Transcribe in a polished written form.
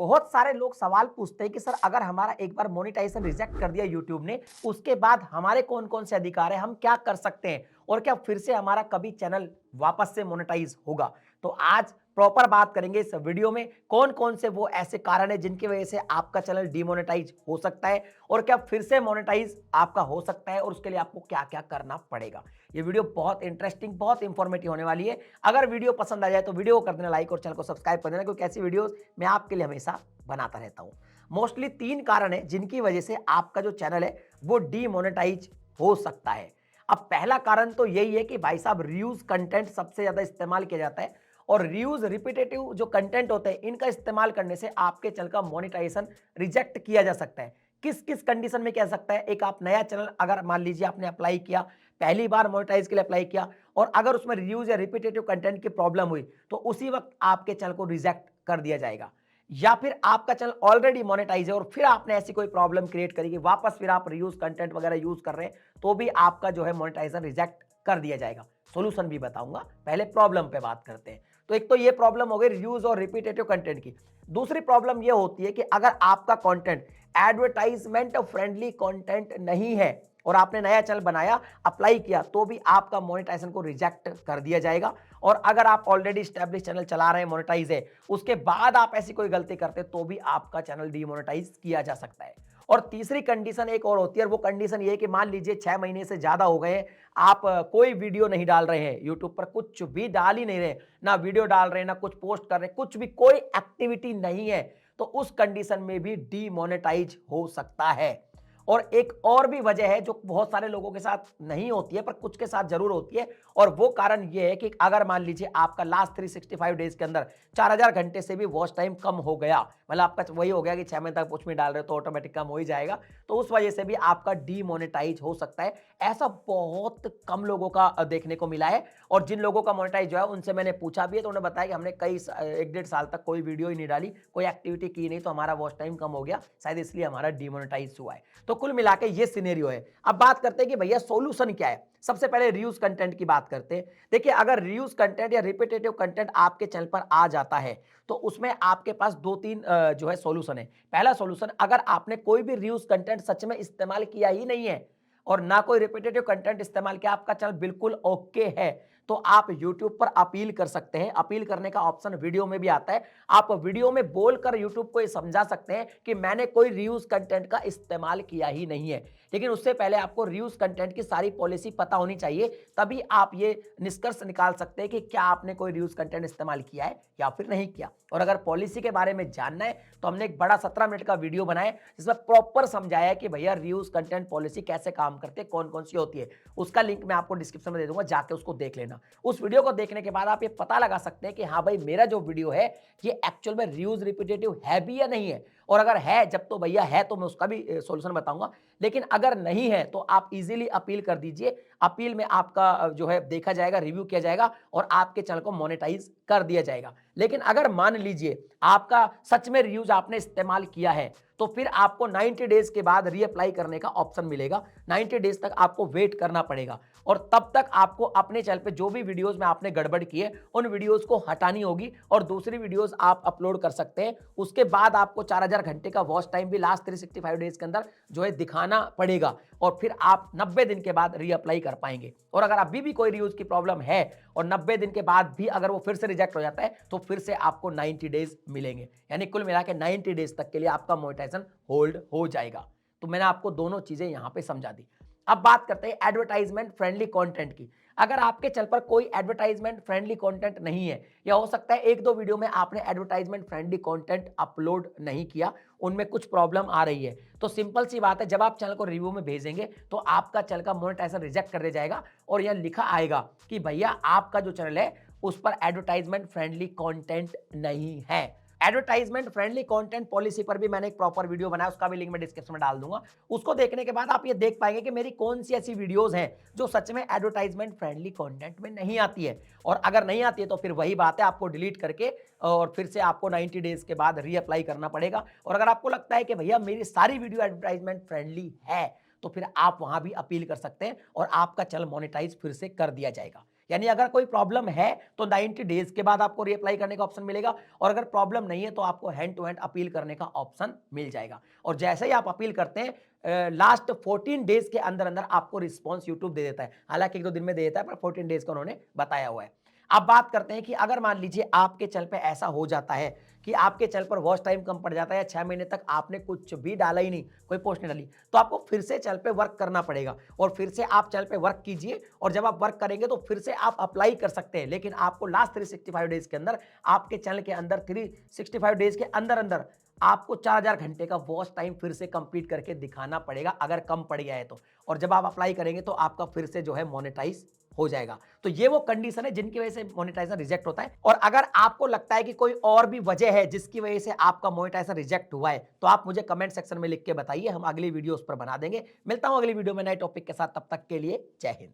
बहुत सारे लोग सवाल पूछते हैं कि सर अगर हमारा एक बार मोनेटाइजेशन रिजेक्ट कर दिया यूट्यूब ने, उसके बाद हमारे कौन-कौन से अधिकार हैं, हम क्या कर सकते हैं और क्या फिर से हमारा कभी चैनल वापस से मोनेटाइज होगा? तो आज प्रॉपर बात करेंगे इस वीडियो में कौन-कौन से वो ऐसे कारण हैं जिनकी वजह से आपका चैनल डिमोनेटाइज हो सकता है और क्या फिर से मोनेटाइज आपका हो सकता है और उसके लिए आपको क्या-क्या करना पड़ेगा। ये वीडियो बहुत इंटरेस्टिंग, बहुत इंफॉर्मेटिव होने वाली है। अगर वीडियो पसंद आ जाए तो वीडियो को कर देना लाइक और चैनल को सब्सक्राइब कर देना क्योंकि ऐसी वीडियोस मैं आपके लिए हमेशा बनाता रहता हूं। मोस्टली 3 कारण है जिनकी वजह से आपका जो चैनल है वो डीमोनेटाइज हो सकता है। अब पहला कारण तो यही है कि भाई साहब रीयूज कंटेंट सबसे ज्यादा इस्तेमाल किया जाता है और रीयूज रिपीटेटिव जो कंटेंट होते हैं इनका इस्तेमाल करने से आपके चैनल का मोनेटाइजेशन रिजेक्ट किया जा सकता है। किस किस कंडीशन में कह सकता है? एक आप नया चैनल अगर मान लीजिए आपने अप्लाई किया, पहली बार मोनेटाइज के लिए अप्लाई किया और अगर उसमें रिव्यूज या रिपीटेटिव कंटेंट की प्रॉब्लम हुई तो उसी वक्त आपके चैनल को रिजेक्ट कर दिया जाएगा। या फिर आपका चैनल ऑलरेडी मोनेटाइज है और फिर आपने ऐसी कोई प्रॉब्लम क्रिएट करी कि वापस फिर आप रिव्यूज कंटेंट वगैरह यूज कर रहे हैं तो भी आपका जो है मोनेटाइजेशन रिजेक्ट कर दिया जाएगा। सोल्यूशन भी बताऊंगा, पहले प्रॉब्लम पे बात करते हैं। तो एक तो ये प्रॉब्लम हो गई रिव्यूज और रिपीटेटिव कंटेंट की। दूसरी प्रॉब्लम ये होती है कि अगर आपका कंटेंट एडवर्टाइजमेंट फ्रेंडली कंटेंट नहीं है और आपने नया चैनल बनाया, अप्लाई किया तो भी आपका मोनेटाइजेशन को रिजेक्ट कर दिया जाएगा। और अगर आप ऑलरेडी स्टैब्लिश चैनल चला रहे हैं, मोनेटाइज है, उसके बाद आप ऐसी कोई गलती करते तो भी आपका चैनल डीमोनेटाइज किया जा सकता है। और तीसरी कंडीशन एक और होती है, वो कंडीशन ये है कि मान लीजिए 6 महीने से ज्यादा हो गए, आप कोई वीडियो नहीं डाल रहे हैं, यूट्यूब पर कुछ भी डाल ही नहीं रहे, ना वीडियो डाल रहे हैं, ना कुछ पोस्ट कर रहे हैं, कुछ भी कोई एक्टिविटी नहीं है, तो उस कंडीशन में भी डीमोनेटाइज हो सकता है। और एक और भी वजह है जो बहुत सारे लोगों के साथ नहीं होती है पर कुछ के साथ जरूर होती है, और वो कारण ये है कि अगर मान लीजिए आपका लास्ट 365 डेज के अंदर 4000 घंटे से भी वॉच टाइम कम हो गया, मतलब आपका वही हो गया कि 6 महीने तक कुछ भी डाल रहे हो तो ऑटोमेटिक कम हो ही जाएगा, तो उस वजह से भी आपका डीमोनेटाइज हो सकता है। ऐसा बहुत कम लोगों का देखने को मिला है, और जिन लोगों का मोनेटाइज जो है उनसे मैंने पूछा भी है तो उन्होंने बताया कि हमने कई 1 डेढ़ साल तक कोई वीडियो ही नहीं डाली, कोई एक्टिविटी की नहीं, तो हमारा वॉच टाइम कम हो गया, शायद इसलिए हमारा डीमोनेटाइज हुआ है। तो कुल मिला के ये सिनेरियो है। अब बात करते हैं कि भैया सॉल्यूशन क्या है। सबसे पहले रीयूज कंटेंट की बात करते हैं। देखिए, अगर रीयूज कंटेंट या रिपीटेटिव कंटेंट आपके चैनल पर आ जाता है तो उसमें आपके पास 2-3 जो है सॉल्यूशन है। पहला सॉल्यूशन, अगर आपने कोई भी रीयूज कंटेंट सच में इस्तेमाल किया ही नहीं है और ना कोई रिपीटेटिव कंटेंट इस्तेमाल किया, आपका चैनल बिल्कुल ओके है, तो आप YouTube पर अपील कर सकते हैं। अपील करने का ऑप्शन वीडियो में भी आता है। आप वीडियो में बोलकर YouTube को ये समझा सकते हैं कि मैंने कोई रीयूज कंटेंट का इस्तेमाल किया ही नहीं है। लेकिन उससे पहले आपको रीयूज कंटेंट की सारी पॉलिसी पता होनी चाहिए, तभी आप ये निष्कर्ष निकाल सकते हैं कि क्या आपने कोई रीयूज कंटेंट इस्तेमाल किया है या फिर नहीं किया। और अगर पॉलिसी के बारे में जानना है तो हमने एक बड़ा 17 मिनट का वीडियो बनाया है जिसमें प्रॉपर समझाया है कि भैया रीयूज कंटेंट पॉलिसी कैसे काम करती है, कौन कौन सी होती है। उसका लिंक मैं आपको डिस्क्रिप्शन में दे दूंगा, जाके उसको देख लेना। उस वीडियो को देखने के बाद आप ये पता लगा सकते हैं कि हाँ भाई, मेरा जो वीडियो है ये एक्चुअल में रीयूज रिपीटेटिव है भी या नहीं है। और अगर है, जब तो भैया है तो मैं उसका भी सॉल्यूशन बताऊंगा। लेकिन अगर नहीं है तो आप इजीली अपील कर दीजिए। अपील में आपका जो है देखा जाएगा, रिव्यू किया जाएगा और आपके चैनल को मोनेटाइज कर दिया जाएगा। लेकिन अगर मान लीजिए आपका सच में रिव्यूज आपने इस्तेमाल किया है तो फिर आपको 90 डेज के बाद रीअप्लाई करने का ऑप्शन मिलेगा। 90 डेज तक आपको वेट करना पड़ेगा और तब तक आपको अपने चैनल पे जो भी वीडियोस में आपने गड़बड़ की है उन वीडियोस को हटानी होगी और दूसरी वीडियोस आप अपलोड कर सकते हैं। उसके बाद आपको 4000 घंटे का वॉच टाइम भी लास्ट 365 डेज के अंदर जो है दिखाना पड़ेगा और फिर आप 90 दिन के बाद रीअप्लाई कर पाएंगे। और अगर अभी भी कोई रीयूज की प्रॉब्लम है और 90 दिन के बाद भी अगर वो फिर से रिजेक्ट हो जाता है तो फिर से आपको 90 डेज मिलेंगे, यानी कुल मिला के 90 डेज तक के लिए आपका मोनेटाइजेशन होल्ड हो जाएगा। तो मैंने आपको दोनों चीजें यहां पे समझा दी। अब बात करते हैं एडवर्टाइजमेंट फ्रेंडली कंटेंट की। अगर आपके चैनल पर कोई एडवर्टाइजमेंट फ्रेंडली कंटेंट नहीं है, या हो सकता है 1-2 वीडियो में आपने एडवर्टाइजमेंट फ्रेंडली कंटेंट अपलोड नहीं किया, उनमें कुछ प्रॉब्लम आ रही है, तो सिंपल सी बात है, जब आप चैनल को रिव्यू में भेजेंगे तो आपका चैनल का मोनेटाइजेशन रिजेक्ट कर दिया जाएगा और यह लिखा आएगा कि भैया आपका जो चैनल है उस पर एडवर्टाइजमेंट फ्रेंडली कंटेंट नहीं है। एडवर्टाइजमेंट फ्रेंडली कंटेंट पॉलिसी पर भी मैंने एक प्रॉपर वीडियो बनाया, उसका भी लिंक मैं डिस्क्रिप्शन में डाल दूंगा। उसको देखने के बाद आप ये देख पाएंगे कि मेरी कौन सी ऐसी वीडियोस हैं जो सच में एडवर्टाइजमेंट फ्रेंडली कंटेंट में नहीं आती है। और अगर नहीं आती है तो फिर वही बात है, आपको डिलीट करके और फिर से आपको 90 डेज के बाद रीअप्लाई करना पड़ेगा। और अगर आपको लगता है कि भैया मेरी सारी वीडियो एडवर्टाइजमेंट फ्रेंडली है तो फिर आप वहां भी अपील कर सकते हैं और आपका चैनल मोनेटाइज फिर से कर दिया जाएगा। यानी अगर कोई प्रॉब्लम है तो 90 डेज के बाद आपको रीअप्लाई करने का ऑप्शन मिलेगा, और अगर प्रॉब्लम नहीं है तो आपको हैंड टू हैंड अपील करने का ऑप्शन मिल जाएगा। और जैसे ही आप अपील करते हैं, लास्ट 14 डेज के अंदर अंदर आपको रिस्पॉन्स यूट्यूब दे देता है। हालांकि 1-2 दिन में दे देता है, पर 14 डेज का उन्होंने बताया हुआ है। अब बात करते हैं कि अगर मान लीजिए आपके चैनल पे ऐसा हो जाता है कि आपके चैनल पर वॉच टाइम कम पड़ जाता है, या 6 महीने तक आपने कुछ भी डाला ही नहीं, कोई पोस्ट नहीं डाली, तो आपको फिर से चैनल पे वर्क करना पड़ेगा, और फिर से आप चैनल पे वर्क कीजिए, और जब आप वर्क करेंगे तो फिर से आप अप्लाई कर सकते हैं। लेकिन आपको लास्ट 365 डेज के अंदर आपके चैनल के अंदर 365 डेज के अंदर अंदर आपको 4000 घंटे का वॉच टाइम फिर से कंप्लीट करके दिखाना पड़ेगा, अगर कम पड़ गया है तो। और जब आप अप्लाई करेंगे तो आपका फिर से जो है मोनेटाइज हो जाएगा। तो ये वो कंडीशन है जिनकी वजह से मोनेटाइजेशन रिजेक्ट होता है। और अगर आपको लगता है कि कोई और भी वजह है जिसकी वजह से आपका मोनेटाइजेशन रिजेक्ट हुआ है, तो आप मुझे कमेंट सेक्शन में लिख के बताइए, हम अगली वीडियो उस पर बना देंगे। मिलता हूं अगली वीडियो में नए टॉपिक के साथ, तब तक के लिए जय हिंद।